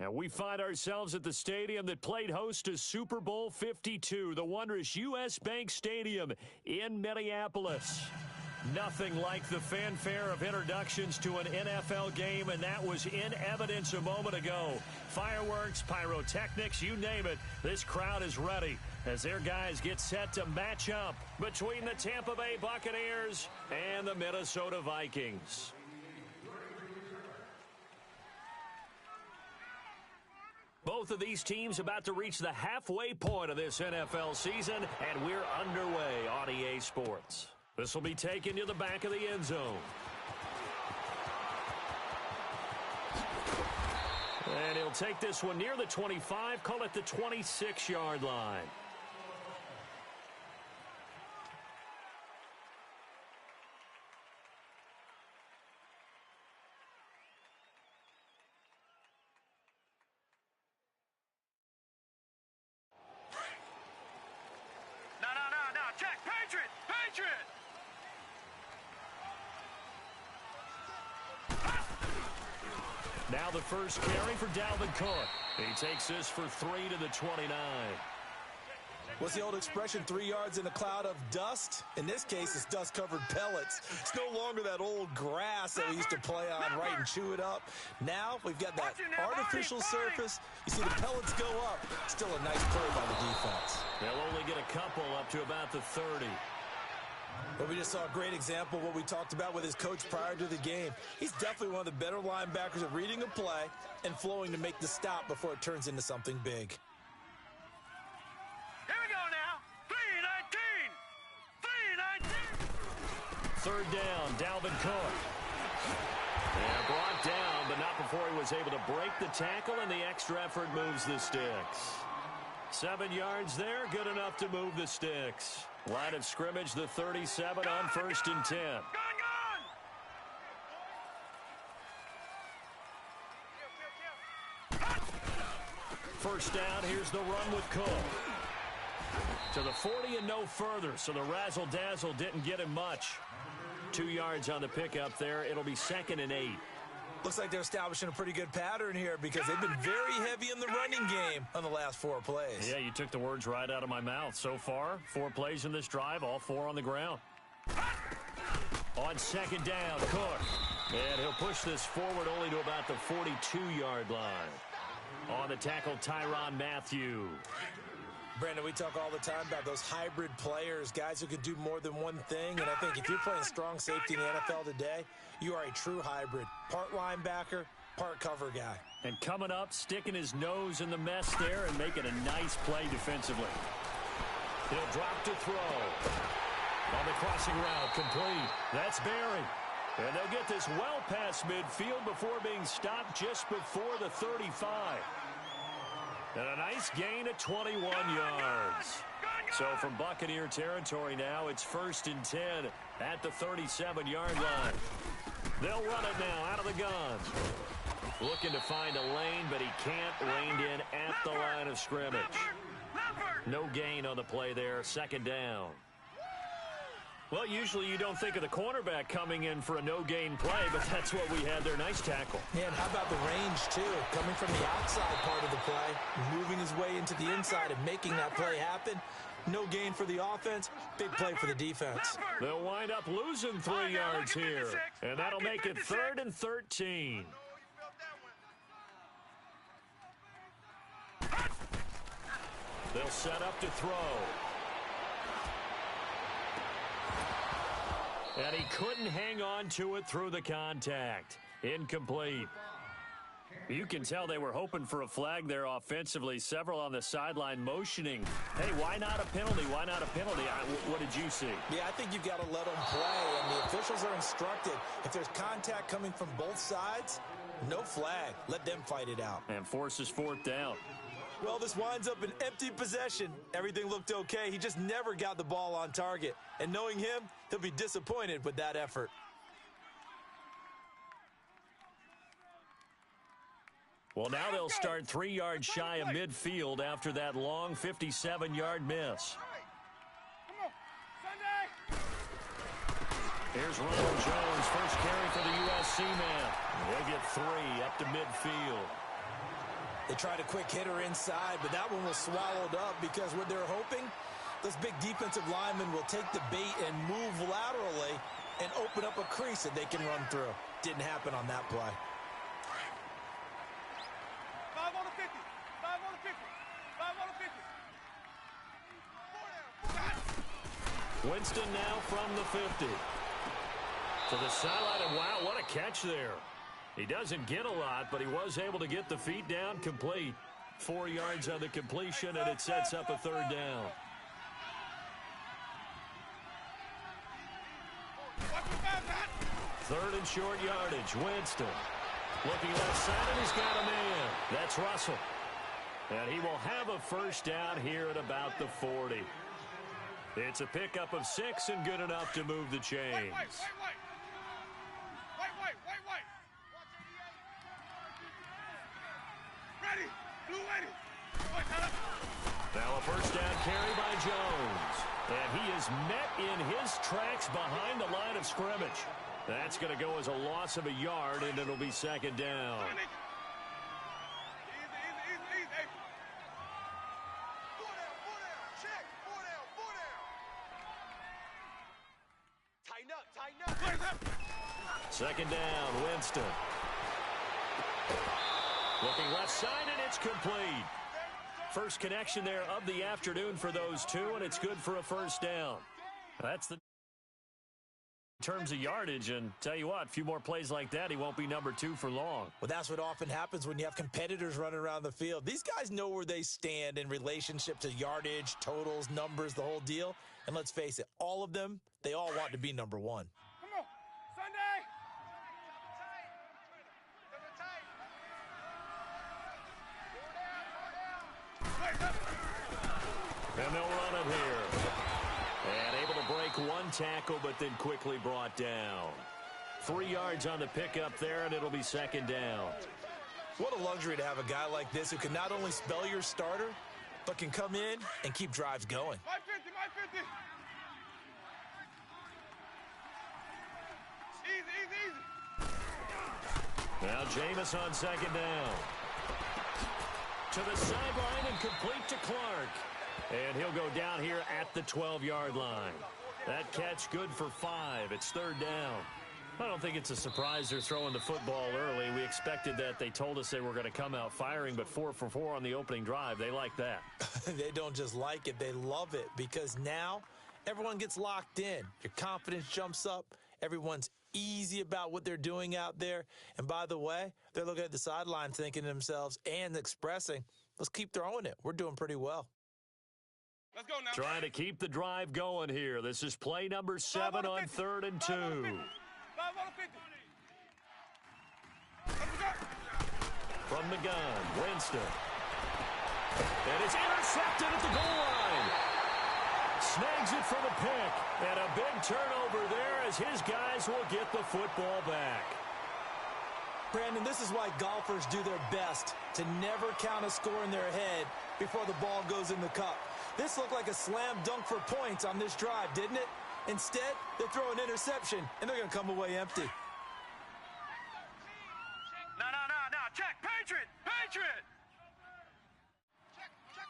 And we find ourselves at the stadium that played host to Super Bowl 52, the wondrous U.S. Bank Stadium in Minneapolis. Nothing like the fanfare of introductions to an NFL game, and that was in evidence a moment ago. Fireworks, pyrotechnics, you name it, this crowd is ready as their guys get set to match up between the Tampa Bay Buccaneers and the Minnesota Vikings. Both of these teams about to reach the halfway point of this NFL season, and we're underway on EA Sports. This will be taken to the back of the end zone. And he'll take this one near the 25, call it the 26-yard line. No, check, Patriot! Now the first carry for Dalvin Cook. He takes this for 3 to the 29. What's the old expression, 3 yards in a cloud of dust? In this case, it's dust-covered pellets. It's no longer that old grass that we used to play on, right, and chew it up. Now we've got that artificial surface. You see the pellets go up. Still a nice play by the defense. They'll only get a couple up to about the 30. But we just saw a great example of what we talked about with his coach prior to the game. He's definitely one of the better linebackers at reading a play and flowing to make the stop before it turns into something big. Here we go now. 3-19. Third down, Dalvin Cook. And brought down, but not before he was able to break the tackle, and the extra effort moves the sticks. 7 yards there, good enough to move the sticks. Line of scrimmage, the 37 on 1st and 10. Gone! First down, here's the run with Cook. To the 40 and no further, so the razzle-dazzle didn't get him much. 2 yards on the pickup there. It'll be 2nd and 8. Looks like they're establishing a pretty good pattern here because they've been very heavy in the running game on the last 4 plays. Yeah, you took the words right out of my mouth. So far, 4 plays in this drive, all 4 on the ground. On 2nd down, Cook. And he'll push this forward only to about the 42-yard line. On the tackle, Tyrann Mathieu. Brandon, we talk all the time about those hybrid players, guys who can do more than one thing. And I think if you're playing strong safety in the NFL today, you are a true hybrid. Part linebacker, part cover guy. And coming up, sticking his nose in the mess there and making a nice play defensively. He'll drop to throw. On the crossing route, complete. That's Berry. And they'll get this well past midfield before being stopped just before the 35. And a nice gain of 21 yards. So from Buccaneer territory now, it's 1st and 10 at the 37-yard line. They'll run it now out of the gun. Looking to find a lane, but he can't. Reined in at the line of scrimmage. No gain on the play there. 2nd down. Well, usually you don't think of the cornerback coming in for a no-gain play, but that's what we had there. Nice tackle. Yeah, and how about the range, too? Coming from the outside part of the play, moving his way into the inside and making that play happen. No gain for the offense, big play for the defense. They'll wind up losing 3 yards here, and that'll make it 3rd and 13. They'll set up to throw. And he couldn't hang on to it through the contact. Incomplete. You can tell they were hoping for a flag there offensively. Several on the sideline motioning. Hey, why not a penalty? Why not a penalty? What did you see? Yeah, I think you've got to let them play, and the officials are instructed. If there's contact coming from both sides, no flag. Let them fight it out. And forces 4th down. Well, this winds up an empty possession. Everything looked okay. He just never got the ball on target. And knowing him, he'll be disappointed with that effort. Well, now they'll start 3 yards shy of midfield after that long 57-yard miss. Here's Ronald Jones, first carry for the USC man. They'll get 3 up to midfield. They tried a quick hitter inside, but that one was swallowed up because what they're hoping, those big defensive linemen will take the bait and move laterally and open up a crease that they can run through. Didn't happen on that play. 5 on the 50. 5 on the 50. 5 on the 50. Winston now from the 50. To the sideline, and wow, what a catch there. He doesn't get a lot, but he was able to get the feet down complete. 4 yards on the completion, and it sets up a third down. Third and short yardage. Winston looking left side, and he's got a man. That's Russell. And he will have a first down here at about the 40. It's a pickup of 6 and good enough to move the chains. Ready. Blue ready. Now a first down carry by Jones. And he is met in his tracks behind the line of scrimmage. That's going to go as a loss of a yard, and it'll be second down. Easy. 4 down. Check. 4 down. Tighten up. Second down, Winston. Looking left side, and it's complete. First connection there of the afternoon for those two, and it's good for a first down. That's the in terms of yardage, and tell you what, a few more plays like that, he won't be number 2 for long. Well, that's what often happens when you have competitors running around the field. These guys know where they stand in relationship to yardage, totals, numbers, the whole deal. And let's face it, all of them, they all want to be number 1. Come on. Sunday. And they'll run it here. And able to break one tackle, but then quickly brought down. 3 yards on the pickup there, and it'll be second down. What a luxury to have a guy like this who can not only spell your starter, but can come in and keep drives going. My 50. Easy. Now Jameis on second down. To the sideline and complete to Clark. And he'll go down here at the 12-yard line. That catch good for 5. It's third down. I don't think it's a surprise they're throwing the football early. We expected that. They told us they were going to come out firing, but 4 for 4 on the opening drive. They like that. They don't just like it, they love it, because now everyone gets locked in. Your confidence jumps up. Everyone's easy about what they're doing out there. And by the way, they're looking at the sideline thinking to themselves and expressing, let's keep throwing it. We're doing pretty well. Let's go now. Trying to keep the drive going here. This is play number 7 on 3rd and 2. 5 on the 50. Let's go. From the gun, Winston. And it's intercepted at the goal line. Snags it for the pick. And a big turnover there as his guys will get the football back. Brandon, this is why golfers do their best to never count a score in their head before the ball goes in the cup. This looked like a slam dunk for points on this drive, didn't it? Instead, they throw an interception, and they're going to come away empty. No. Check. Patriot. Check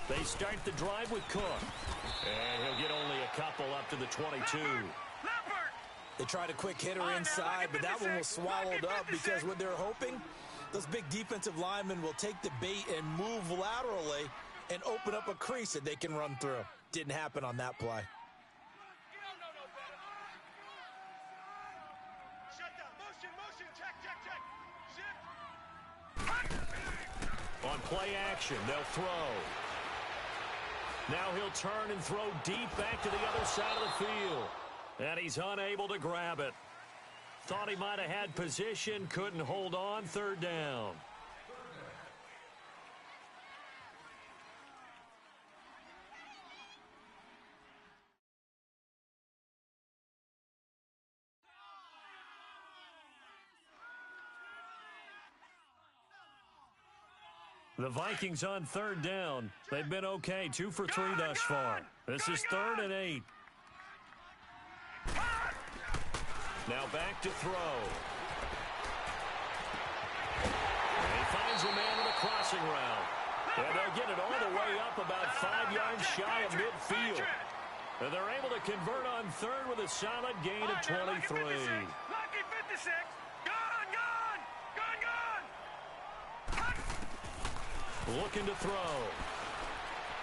43. They start the drive with Cook. And he'll get only a couple up to the 22. Leopard. They tried a quick hitter inside, but that one was swallowed up because what they're hoping, those big defensive linemen will take the bait and move laterally and open up a crease that they can run through. Didn't happen on that play. Shut down. Motion. Check. Shift. On play action, they'll throw. Now he'll turn and throw deep back to the other side of the field. And he's unable to grab it. Thought he might have had position, couldn't hold on, third down. The Vikings on third down. They've been okay, 2 for 3 thus far. This is 3rd and 8. Now back to throw. And he finds a man on a crossing route. And they'll get it all the way up about 5 yards shy of midfield. And they're able to convert on third with a solid gain of 23. Lucky 56. Gone. Looking to throw.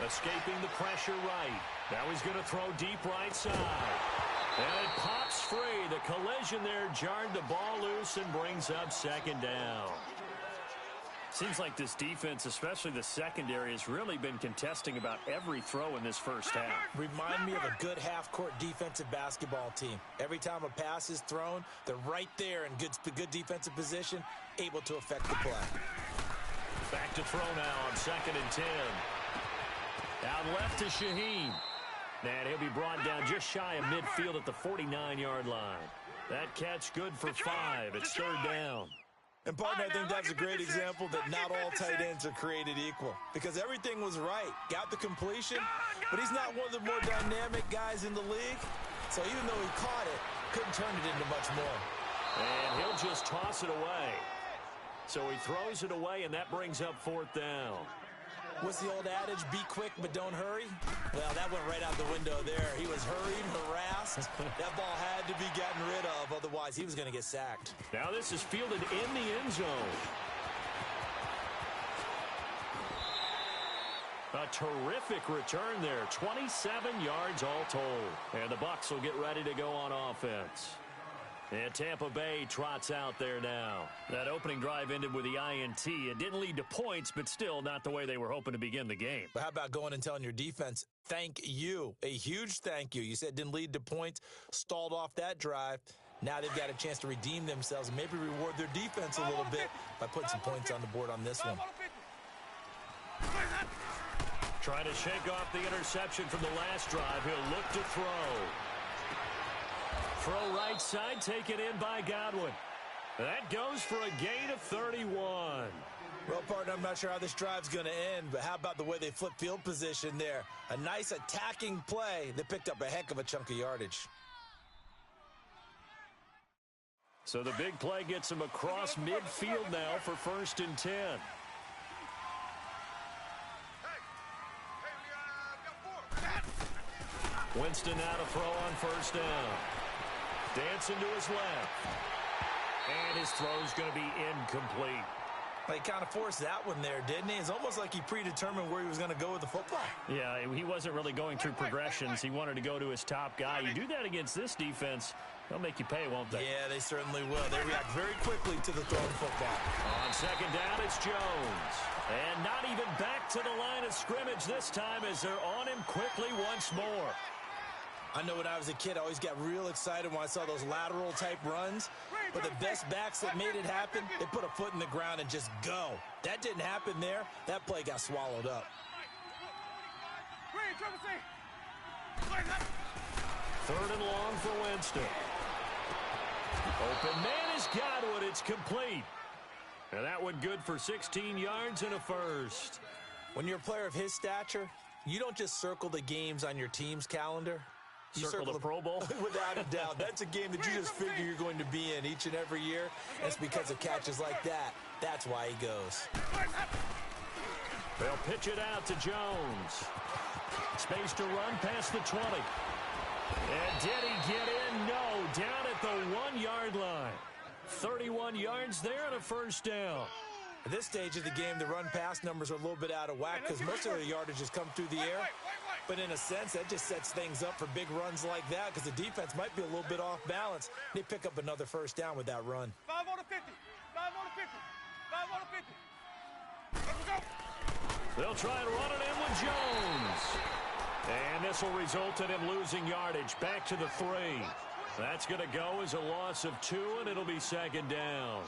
Escaping the pressure right. Now he's going to throw deep right side. And it pops free. The collision there jarred the ball loose and brings up second down. Seems like this defense, especially the secondary, has really been contesting about every throw in this first half. Remind me of a good half-court defensive basketball team. Every time a pass is thrown, they're right there in good defensive position, able to affect the play. Back to throw now on 2nd and 10. Out left to Shaheen. And he'll be brought down just shy of midfield at the 49-yard line. That catch good for 5. It's 3rd down. And, partner, I think that's a great example that not all tight ends are created equal. Because everything was right. Got the completion, but he's not one of the more dynamic guys in the league. So even though he caught it, couldn't turn it into much more. And he'll just toss it away. So he throws it away, and that brings up 4th down. What's the old adage? Be quick, but don't hurry? Well, that went right out the window there. He was hurried, harassed. That ball had to be gotten rid of, otherwise he was going to get sacked. Now this is fielded in the end zone. A terrific return there. 27 yards all told. And the Bucs will get ready to go on offense. And Tampa Bay trots out there now. That opening drive ended with the INT. It didn't lead to points, but still not the way they were hoping to begin the game. But how about going and telling your defense, thank you, a huge thank you. You said it didn't lead to points, stalled off that drive. Now they've got a chance to redeem themselves and maybe reward their defense a little bit by putting some points on the board on this one. Trying to shake off the interception from the last drive. He'll look to throw. Throw right side, taken in by Godwin. That goes for a gain of 31. Well, partner, I'm not sure how this drive's going to end, but how about the way they flip field position there? A nice attacking play. They picked up a heck of a chunk of yardage. So the big play gets him across midfield now for 1st and 10. Winston now to throw on 1st down. Dancing to his left. And his throw's going to be incomplete. He kind of forced that one there, didn't he? It's almost like he predetermined where he was going to go with the football. Yeah, he wasn't really going through progressions. He wanted to go to his top guy. You do that against this defense, they'll make you pay, won't they? Yeah, they certainly will. They react very quickly to the thrown football. On 2nd down, it's Jones. And not even back to the line of scrimmage this time as they're on him quickly once more. I know when I was a kid, I always got real excited when I saw those lateral-type runs. But the best backs that made it happen, they put a foot in the ground and just go. That didn't happen there. That play got swallowed up. 3rd and long for Winston. Open man is Godwin. It's complete. And that one good for 16 yards and a first. When you're a player of his stature, you don't just circle the games on your team's calendar. You circle the Pro Bowl? Without a doubt. That's a game that you just figure you're going to be in each and every year. And it's because of catches like that. That's why he goes. They'll pitch it out to Jones. Space to run past the 20. And did he get in? No. Down at the 1-yard line. 31 yards there and a 1st down. At this stage of the game, the run-pass numbers are a little bit out of whack because most of the yardage has come through the air. But in a sense, that just sets things up for big runs like that because the defense might be a little bit off balance. They pick up another 1st down with that run. 5 on the 50. 5 on the 50. 5 on the 50. Let's go. They'll try and run it in with Jones. And this will result in him losing yardage. Back to the 3. That's going to go as a loss of 2, and it'll be 2nd down.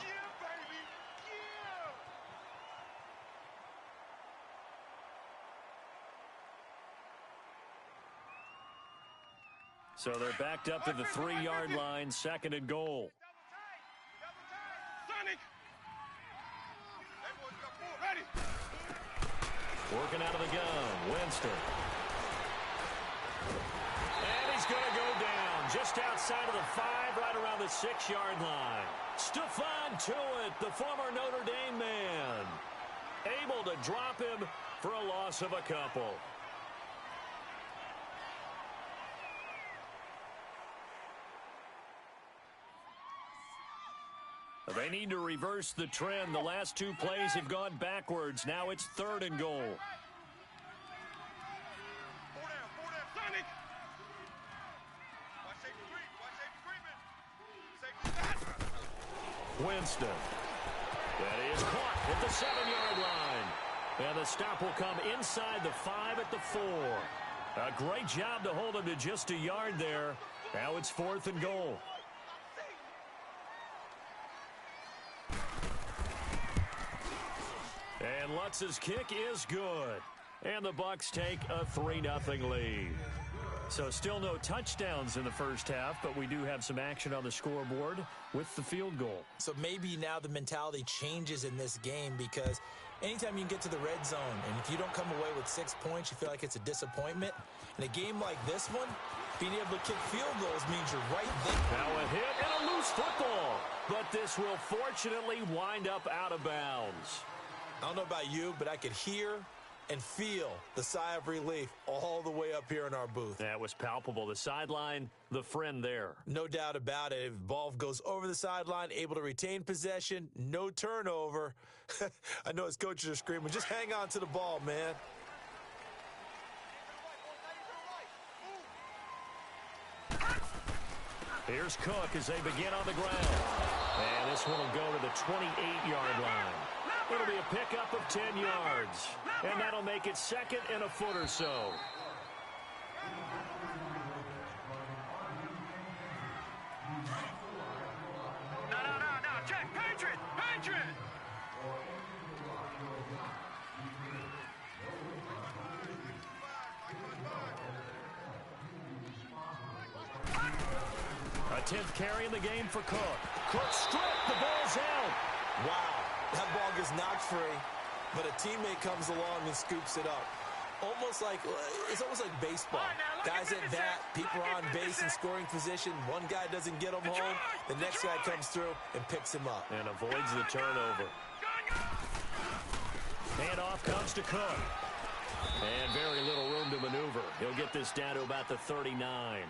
So they're backed up to the 3-yard line, 2nd and goal. Working out of the gun, Winston. And he's going to go down just outside of the 5, right around the 6-yard line. Stephon Tuitt, the former Notre Dame man. able to drop him for a loss of a couple. They need to reverse the trend. The last two plays have gone backwards. Now it's 3rd and goal. Winston. That is caught at the 7-yard line. And the stop will come inside the 5 at the 4. A great job to hold him to just a yard there. Now it's 4th and goal. And Lutz's kick is good. And the Bucs take a 3-0 lead. So still no touchdowns in the first half, but we do have some action on the scoreboard with the field goal. So maybe now the mentality changes in this game, because anytime you can get to the red zone, and if you don't come away with 6 points, you feel like it's a disappointment. In a game like this one, being able to kick field goals means you're right there. Now a hit and a loose football, but this will fortunately wind up out of bounds. I don't know about you, but I could hear and feel the sigh of relief all the way up here in our booth. That was palpable. The sideline, the friend there. No doubt about it. If ball goes over the sideline, able to retain possession, no turnover. I know his coaches are screaming, just hang on to the ball, man. Here's Cook as they begin on the ground. And this one will go to the 28-yard line. It'll be a pickup of 10 yards. And that'll make it 2nd and a foot or so. No, check, Patriot! A 10th carry in the game for Cook. Cook stripped, the ball's out. Wow. That ball gets knocked free, but a teammate comes along and scoops it up. It's almost like baseball. Guys at bat, people are on base in scoring position. One guy doesn't get him home. The next guy comes through and picks him up. And avoids the turnover. Handoff comes to Cook. And very little room to maneuver. He'll get this down to about the 39.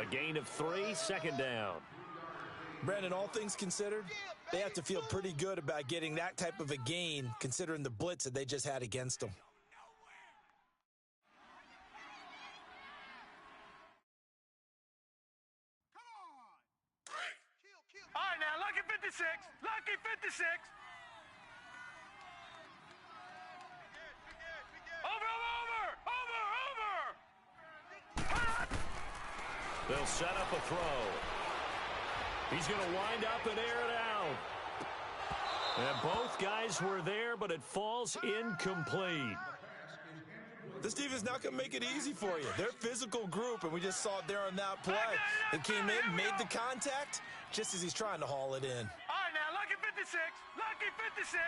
A gain of 3, 2nd down. Brandon, all things considered, they have to feel pretty good about getting that type of a gain, considering the blitz that they just had against them. All right, now, lucky 56. Lucky 56. Over. They'll set up a throw. He's going to wind up and air it out. And both guys were there, but it falls incomplete. This defense not going to make it easy for you. They're a physical group, and we just saw it there on that play. They came in, made the contact, just as he's trying to haul it in. All right, now, lucky 56. Lucky 56.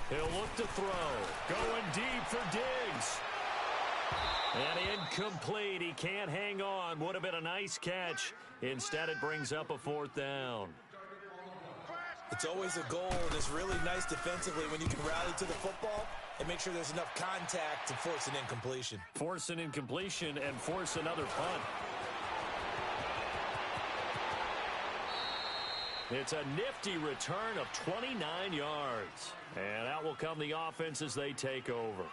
He'll look to throw. Going deep for Diggs. And incomplete. He can't hang on. Would have been a nice catch. Instead, it brings up a 4th down. It's always a goal, and it's really nice defensively when you can rally to the football and make sure there's enough contact to force an incompletion. Force an incompletion and force another punt. It's a nifty return of 29 yards. And out will come the offense as they take over.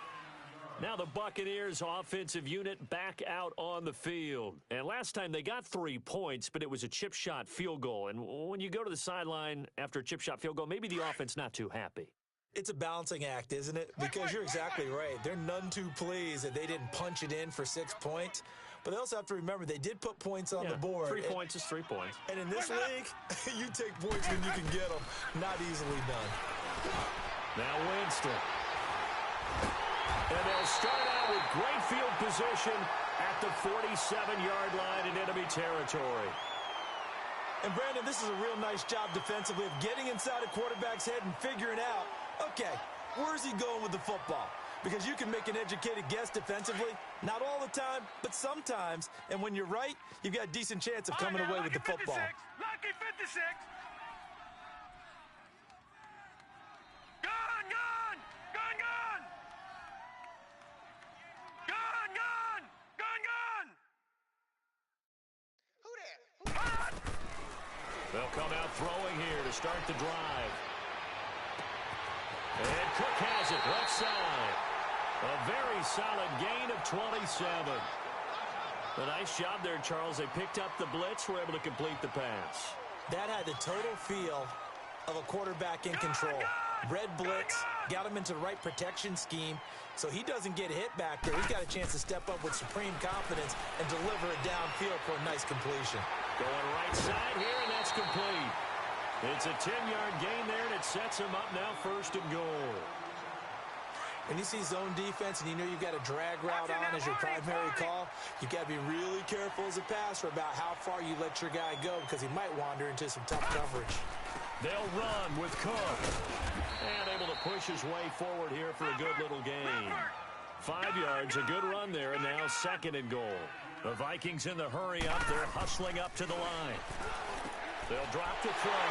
Now the Buccaneers offensive unit back out on the field. And last time they got 3 points, but it was a chip shot field goal. And when you go to the sideline after a chip shot field goal, maybe the offense not too happy. It's a balancing act, isn't it? Because you're exactly right. They're none too pleased that they didn't punch it in for 6 points. But they also have to remember they did put points on the board. 3 points is 3 points. And in this league, you take points when you can get them. Not easily done. Now Winston. And they'll start out with great field position at the 47-yard line in enemy territory. And, Brandon, this is a real nice job defensively of getting inside a quarterback's head and figuring out, okay, where's he going with the football? Because you can make an educated guess defensively, not all the time, but sometimes. And when you're right, you've got a decent chance of coming away with the football. Lucky 56. throwing here to start the drive. And Cook has it left side. A very solid gain of 27. A nice job there, Charles. They picked up the blitz, were able to complete the pass. That had the total feel of a quarterback in control. Red blitz, got him into the right protection scheme, so he doesn't get hit back there. He's got a chance to step up with supreme confidence and deliver it downfield for a nice completion. Going right side here, and that's complete. It's a 10-yard gain there, and it sets him up now 1st and goal. When you see zone defense and you know you've got a drag route on as your primary call, you've got to be really careful as a passer about how far you let your guy go because he might wander into some tough coverage. They'll run with Cook. And able to push his way forward here for a good little gain. 5 yards, a good run there, and now 2nd and goal. The Vikings in the hurry up. They're hustling up to the line. They'll drop the throw.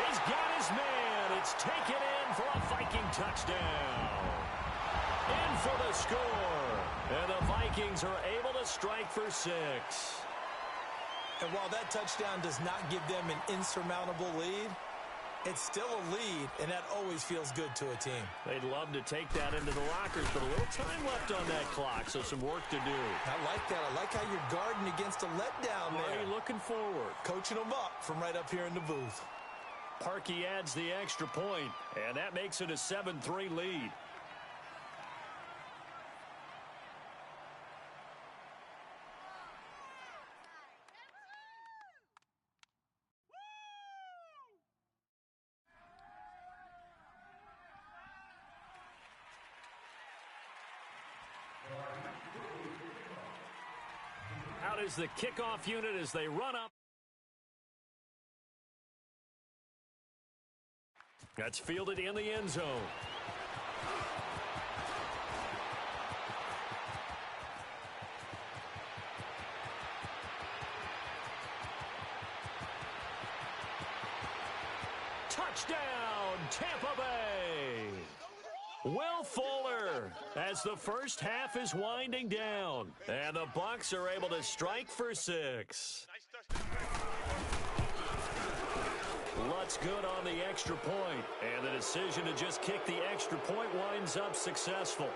He's got his man. It's taken in for a Viking touchdown. In for the score. And the Vikings are able to strike for 6. And while that touchdown does not give them an insurmountable lead, it's still a lead, and that always feels good to a team. They'd love to take that into the lockers, but a little time left on that clock, so some work to do. I like that. I like how you're guarding against a letdown there. Already looking forward. Coaching them up from right up here in the booth. Parkey adds the extra point, and that makes it a 7-3 lead. Out is the kickoff unit as they run up. That's fielded in the end zone. Touchdown, Tampa Bay. Will Fuller as the first half is winding down. And the Bucs are able to strike for 6. Lutz good on the extra point. And the decision to just kick the extra point winds up successful.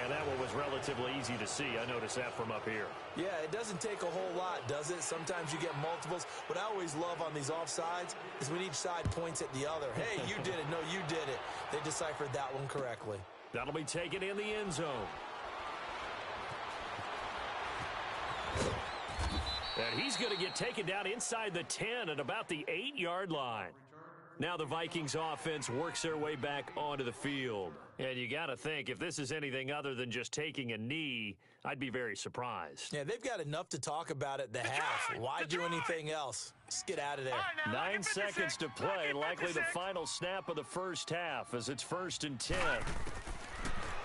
And that one was relatively easy to see. I noticed that from up here. Yeah, it doesn't take a whole lot, does it? Sometimes you get multiples. What I always love on these offsides is when each side points at the other. Hey, you did it. No, you did it. They deciphered that one correctly. That'll be taken in the end zone. And he's going to get taken down inside the 10 at about the 8-yard line. Now the Vikings offense works their way back onto the field. And you got to think, if this is anything other than just taking a knee, I'd be very surprised. Yeah, they've got enough to talk about at the half. Why do anything else? Just get out of there. 9 seconds to play, likely the final snap of the first half as it's 1st and 10.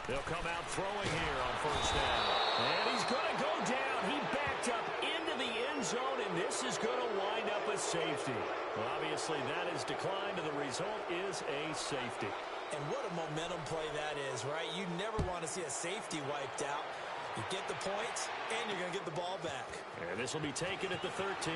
They'll come out throwing here on first down. And he's going to go down. He backed up into the end zone, and this is going to wind up a safety. Well, obviously, that is declined, and the result is a safety. And what a momentum play that is, right? You never want to see a safety wiped out. You get the points, and you're going to get the ball back. And this will be taken at the 13.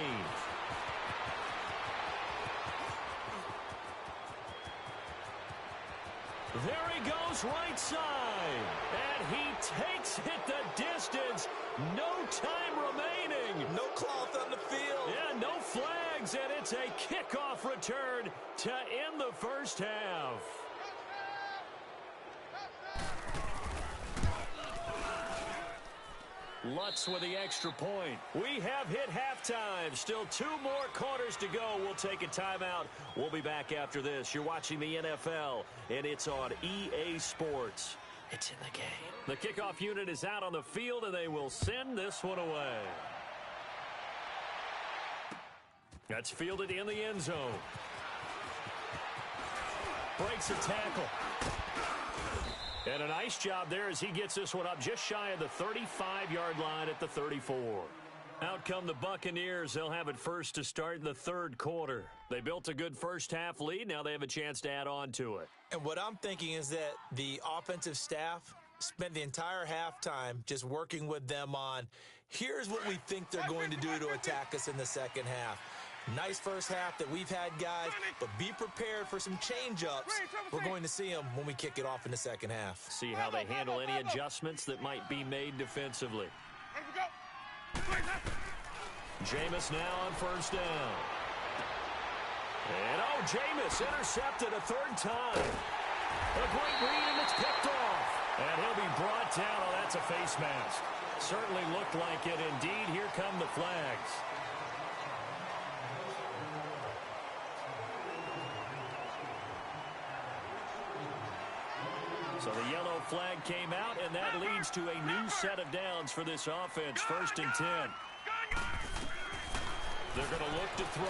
There he goes right side. And he takes it the distance. No time remaining. No cloth on the field. Yeah, no flags. And it's a kickoff return to end the first half. Lutz with the extra point. We have hit halftime. Still 2 more quarters to go. We'll take a timeout. We'll be back after this. You're watching the NFL, and it's on EA Sports. It's in the game. The kickoff unit is out on the field, and they will send this one away. That's fielded in the end zone. Breaks a tackle. And a nice job there as he gets this one up just shy of the 35-yard line at the 34. Out come the Buccaneers. They'll have it first to start in the 3rd quarter. They built a good first half lead. Now they have a chance to add on to it. And what I'm thinking is that the offensive staff spent the entire halftime just working with them on, here's what we think they're going to do to attack us in the second half. Nice first half that we've had, guys, but be prepared for some change-ups. We're going to see them when we kick it off in the second half. See how they handle any adjustments that might be made defensively. Jameis now on first down. And, oh, Jameis intercepted a third time. A great read, and it's picked off. And he'll be brought down. Oh, that's a face mask. Certainly looked like it. Indeed, here come the flags. So the yellow flag came out, and that leads to a new set of downs for this offense. 1st and 10. They're going to look to throw,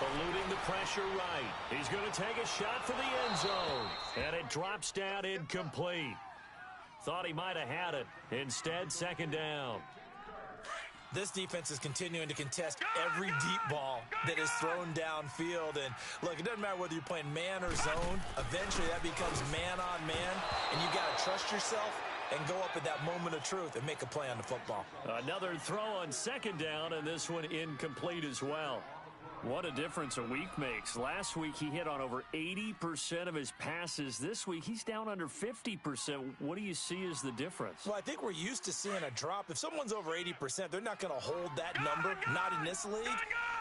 eluding the pressure right. He's going to take a shot for the end zone, and it drops down incomplete. Thought he might have had it. Instead, 2nd down. This defense is continuing to contest every deep ball that is thrown downfield. And, look, it doesn't matter whether you're playing man or zone. Eventually, that becomes man-on-man, and you got to trust yourself and go up at that moment of truth and make a play on the football. Another throw on 2nd down, and this one incomplete as well. What a difference a week makes. Last week, he hit on over 80% of his passes. This week, he's down under 50%. What do you see as the difference? Well, I think we're used to seeing a drop. If someone's over 80%, they're not going to hold that number, not in this league.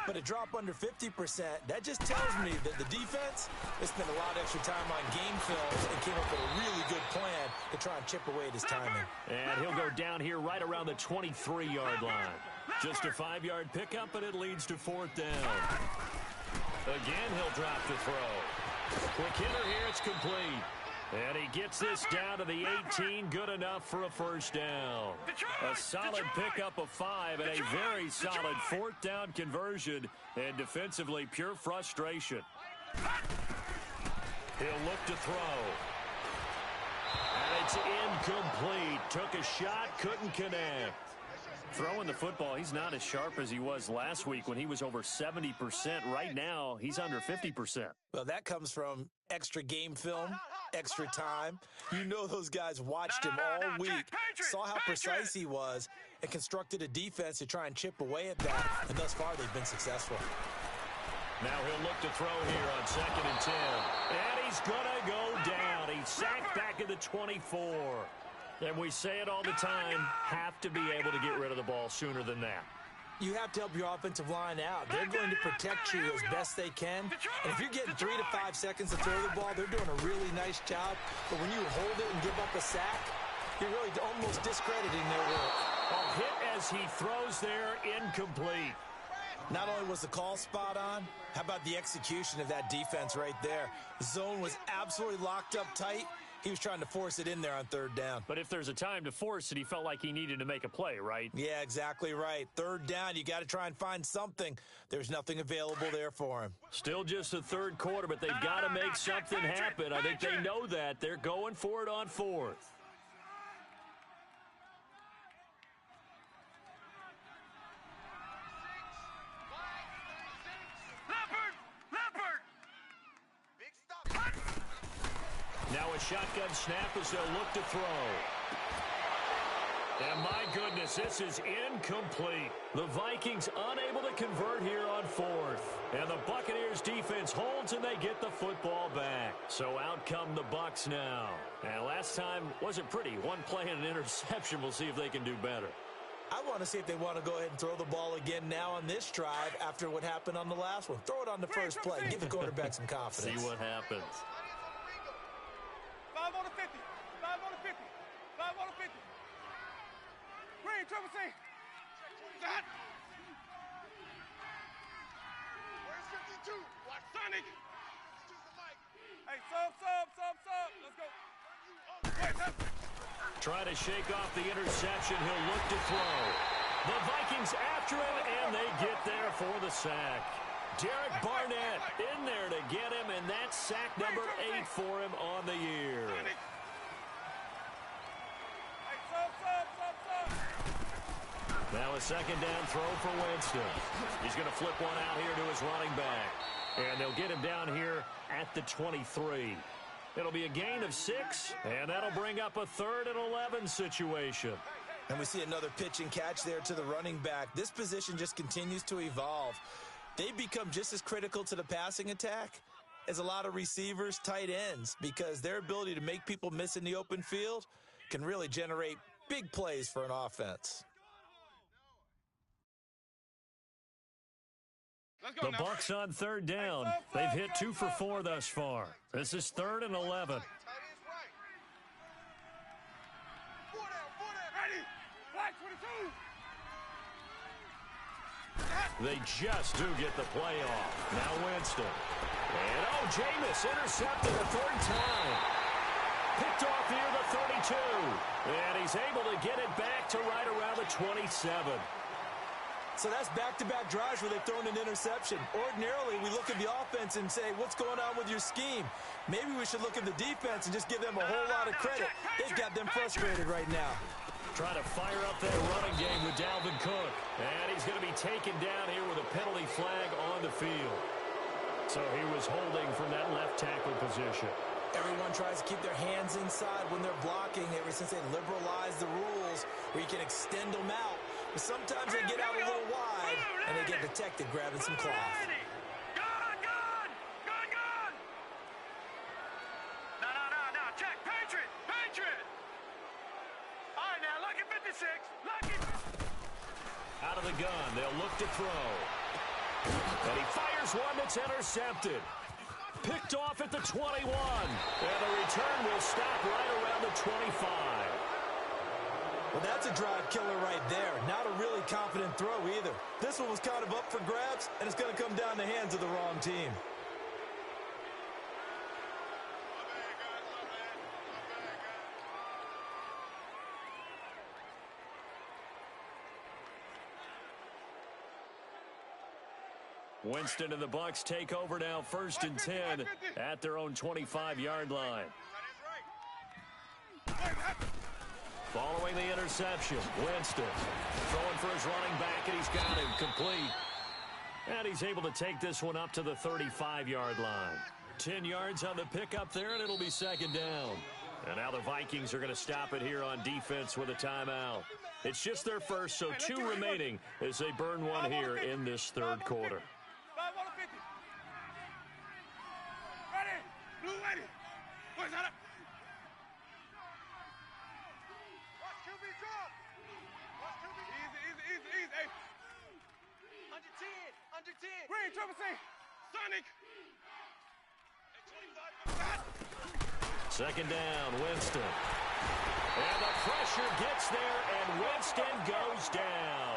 But a drop under 50%, that just tells me that the defense has spent a lot of extra time on game films and came up with a really good plan to try and chip away at his timing. And he'll go down here right around the 23-yard line. Just a 5-yard pickup, and it leads to 4th down. Again, he'll drop to throw. Quick hitter here, it's complete. And he gets this down to the 18, good enough for a 1st down. A solid pickup of 5 and a very solid 4th down conversion. And defensively, pure frustration. He'll look to throw. And it's incomplete. Took a shot, couldn't connect. Throwing the football, he's not as sharp as he was last week when he was over 70%. Right now, he's under 50%. Well, that comes from extra game film, extra time. You know those guys watched him all week, saw how precise he was, and constructed a defense to try and chip away at that. And thus far, they've been successful. Now he'll look to throw here on 2nd and 10. And he's going to go down. He's sacked back at the 24. And we say it all the time, have to be able to get rid of the ball sooner than that. You have to help your offensive line out. They're going to protect you as best they can. And if you're getting 3 to 5 seconds to throw the ball, they're doing a really nice job. But when you hold it and give up a sack, you're really almost discrediting their work. A hit as he throws there, incomplete. Not only was the call spot on, how about the execution of that defense right there? The zone was absolutely locked up tight. He was trying to force it in there on 3rd down. But if there's a time to force it, he felt like he needed to make a play, right? Yeah, exactly right. 3rd down, you got to try and find something. There's nothing available there for him. Still just the 3rd quarter, but they've got to make something happen. I think they know that. They're going for it on 4th. Now a shotgun snap as they'll look to throw. And my goodness, this is incomplete. The Vikings unable to convert here on 4th. And the Buccaneers defense holds and they get the football back. So out come the Bucs now. And last time wasn't pretty. One play and an interception. We'll see if they can do better. I want to see if they want to go ahead and throw the ball again now on this drive after what happened on the last one. Throw it on the first play. Give the quarterback some confidence. See what happens. 5 on the 50. 5 on the 50. 5 on the 50. Green, triple C. Shot. Where's 52? Watch Sonic. Hey, sub. Let's go. Try to shake off the interception. He'll look to throw. The Vikings after him, and they get there for the sack. Derek Barnett in there to get him, and that's sack number 8 for him on the year. Now a 2nd down throw for Winston. He's going to flip one out here to his running back. And they'll get him down here at the 23. It'll be a gain of 6, and that'll bring up a 3rd and 11 situation. And we see another pitch and catch there to the running back. This position just continues to evolve. they become just as critical to the passing attack as a lot of receivers, tight ends, because their ability to make people miss in the open field can really generate big plays for an offense. The Bucs on third down. They've hit 2 for 4 thus far. This is 3rd and 11. They just do get the play off. Now Winston. And Jameis intercepted a 3rd time. Picked off near the 32. And he's able to get it back to right around the 27. So that's back-to-back drives where they've thrown an interception. Ordinarily, we look at the offense and say, what's going on with your scheme? Maybe we should look at the defense and just give them a whole lot of credit. They've got them frustrated right now. Trying to fire up that running game with Dalvin Cook. And he's going to be taken down here with a penalty flag on the field. So he was holding from that left tackle position. Everyone tries to keep their hands inside when they're blocking ever since they liberalized the rules where you can extend them out. But sometimes they get out a little wide and they get detected grabbing some cloth. No, check. Patriot. All right, now, look at 56. Look at... Out of the gun, they'll look to throw. And he fires one that's intercepted. Picked off at the 21. And the return will stop right around the 25. Well, that's a drive killer right there. Not a really confident throw either. This one was kind of up for grabs, and it's going to come down the hands of the wrong team. Winston and the Bucs take over now, 1st and 10 at their own 25-yard line. Following the interception, Winston throwing for his running back, and he's got him complete. And he's able to take this one up to the 35-yard line. 10 yards on the pickup there, and it'll be 2nd down. And now the Vikings are going to stop it here on defense with a timeout. It's just their first, so 2 remaining as they burn one here in this 3rd quarter. Ready. Blue ready. Boys, out up. Watch QB drop. Watch QB. Easy. Hey. Under 10. Green, Triple C. Sonic. Hey, 25. 2nd down, Winston. And the pressure gets there, and Winston goes down.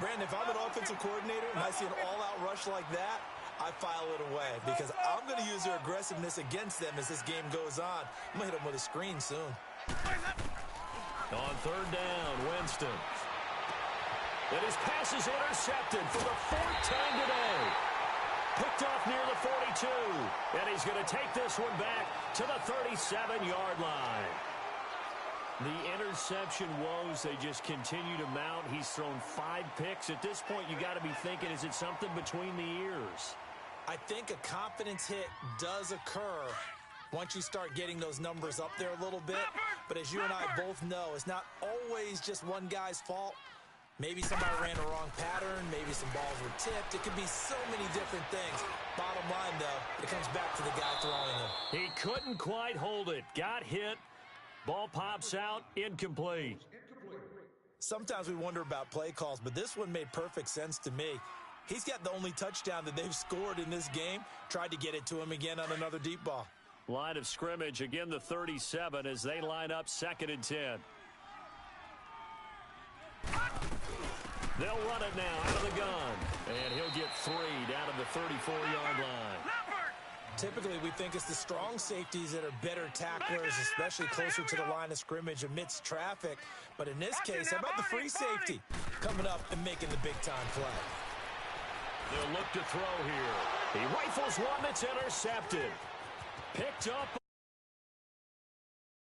Brandon, if I'm an offensive coordinator and I see an all-out rush like that, I file it away because I'm going to use their aggressiveness against them as this game goes on. I'm going to hit them with a screen soon. On 3rd down, Winston. And his pass is intercepted for the 4th time today. Picked off near the 42. And he's going to take this one back to the 37-yard line. The interception woes, they just continue to mount. He's thrown 5 picks. At this point, you got to be thinking, is it something between the ears? I think a confidence hit does occur once you start getting those numbers up there a little bit. But as you and I both know, it's not always just one guy's fault. Maybe somebody ran a wrong pattern. Maybe some balls were tipped. It could be so many different things. Bottom line, though, it comes back to the guy throwing them. He couldn't quite hold it. Got hit. Ball pops out, incomplete. Sometimes we wonder about play calls, but this one made perfect sense to me. He's got the only touchdown that they've scored in this game. Tried to get it to him again on another deep ball. Line of scrimmage, again the 37 as they line up 2nd and 10. They'll run it now out of the gun. And he'll get 3 down to the 34-yard line. Typically, we think it's the strong safeties that are better tacklers, especially closer to the line of scrimmage amidst traffic. But in this case, how about the free safety coming up and making the big-time play? They'll look to throw here. He rifles one that's intercepted. Picked up